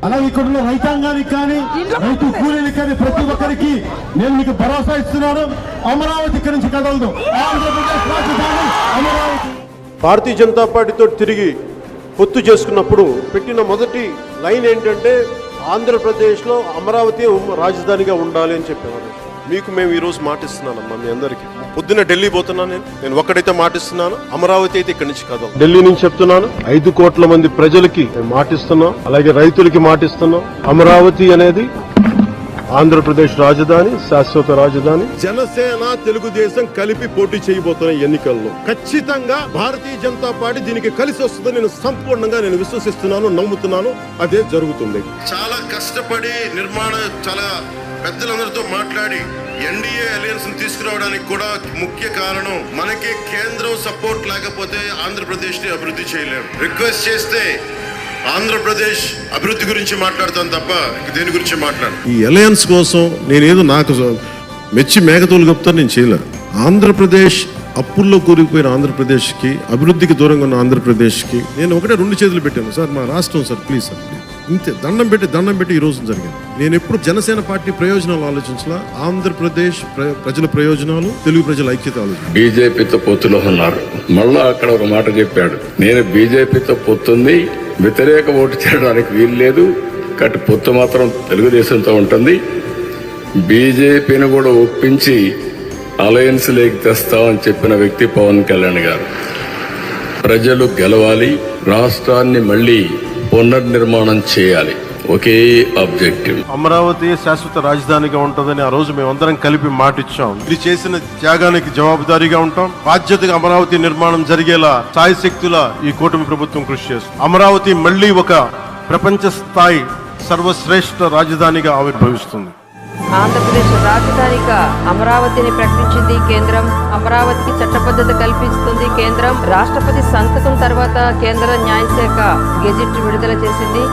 అలాగే ఇక్కడ ఉన్న రైతాంగానికి కానీ రైతు కూలీలకు కానీ ప్రతి ఒక్కరికి నేను మీకు భరోసా ఇస్తున్నాను. అమరావతి ఇక్కడి నుంచి కదలదు. ఆంధ్రప్రదేశ్ రాజధాని అమరావతి. భారతీయ జనతా పార్టీతో తిరిగి పొత్తు చేసుకున్నప్పుడు పెట్టిన మొదటి లైన్ ఏంటంటే ఆంధ్రప్రదేశ్లో అమరావతి రాజధానిగా ఉండాలి అని చెప్పేవారు. మీకు మేము ఈరోజు మాటిస్తున్నానమ్మా, మీ అందరికీ. పొద్దున్న ఢిల్లీ పోతున్నాను నేను ఒక్కడైతే మాటిస్తున్నాను, అమరావతి అయితే ఇక్కడి నుంచి కదలదు. ఢిల్లీ నుంచి చెప్తున్నాను, 5 కోట్ల మంది ప్రజలకి మాటిస్తున్నాం, అలాగే రైతులకి మాటిస్తున్నాం. అమరావతి అనేది ఆంధ్రప్రదేశ్ రాజధాని, శాశ్వత రాజధాని. జనసేన తెలుగుదేశం కలిపి పోటీ చేయబోతున్న ఎన్నికల్లో ఖచ్చితంగా భారతీయ జనతా పార్టీ దీనికి కలిసి వస్తుందని నేను సంపూర్ణంగా విశ్వసిస్తున్నాను, నమ్ముతున్నాను. అదే జరుగుతుంది. చాలా కష్టపడి చాలా పెద్దలందరితో మాట్లాడి ఎన్డీఏ అలయన్స్ తీసుకురావడానికి కూడా ముఖ్య కారణం మనకి కేంద్రం సపోర్ట్ లేకపోతే ఆంధ్రప్రదేశ్ ని అభివృద్ధి చేయలేం. రిక్వెస్ట్ చేస్తే ఆంధ్రప్రదేశ్ అభివృద్ధి గురించి మాట్లాడతాను తప్ప దేని గురించి మాట్లాడు. ఈ అలయన్స్ కోసం నేనేదో నాకు మెచ్చి మేఘతోలు చెప్తాను, నేను చేయలేను. ఆంధ్రప్రదేశ్ అప్పుల్లో కూరుకుపోయిన ఆంధ్రప్రదేశ్కి, అభివృద్ధికి దూరంగా ఉన్న ఆంధ్రప్రదేశ్కి నేను ఒకటే 2 చేతులు పెట్టాను. సార్ మా రాష్ట్రం సార్, ప్లీజ్ సార్, ప్లీజ్. ఇంతే దండం పెట్టి ఈ రోజు జరిగింది. నేను ఎప్పుడు జనసేన పార్టీ ప్రయోజనాలు ఆలోచించలా, ఆంధ్రప్రదేశ్ ప్రజల ప్రయోజనాలు, తెలుగు ప్రజల ఐక్యత ఆలోచన. బీజేపీతో పొత్తులో ఉన్నారు. మళ్ళా అక్కడ ఒక మాట చెప్పాడు, నేను బీజేపీతో పొత్తుంది, వ్యతిరేక ఓటు చేయడానికి వీలు లేదు, కట్టి పొత్తు మాత్రం తెలుగుదేశంతో ఉంటుంది. బీజేపీని కూడా ఒప్పించి అలయన్స్ లేకి తెస్తామని చెప్పిన వ్యక్తి పవన్ కళ్యాణ్ గారు. ప్రజలు గెలవాలి, రాష్ట్రాన్ని మళ్ళీ పునర్నిర్మాణం చేయాలి, ఒకే ఆబ్జెక్టివ్. అమరావతి శాశ్వత రాజధానిగా ఉంటుందని ఆ రోజు మేమందరం కలిపి మాటిచ్చాం. ఇది చేసిన త్యాగానికి జవాబుదారీగా ఉంటాం. బాధ్యతగా అమరావతి నిర్మాణం జరిగేలా సాయశక్తుల ఈ కూటమి ప్రభుత్వం కృషి చేస్తుంది. అమరావతి మళ్లీ ఒక ప్రపంచ స్థాయి సర్వశ్రేష్ఠ రాజధానిగా ఆవిర్భవిస్తుంది. ఆంధ్రప్రదేశ్ రాజధానిగా అమరావతిని ప్రకటించింది కేంద్రం. అమరావతికి చట్టబద్ధత కల్పిస్తుంది కేంద్రం. రాష్ట్రపతి సంతకం తర్వాత కేంద్ర న్యాయశాఖ గెజిట్ విడుదల చేసింది.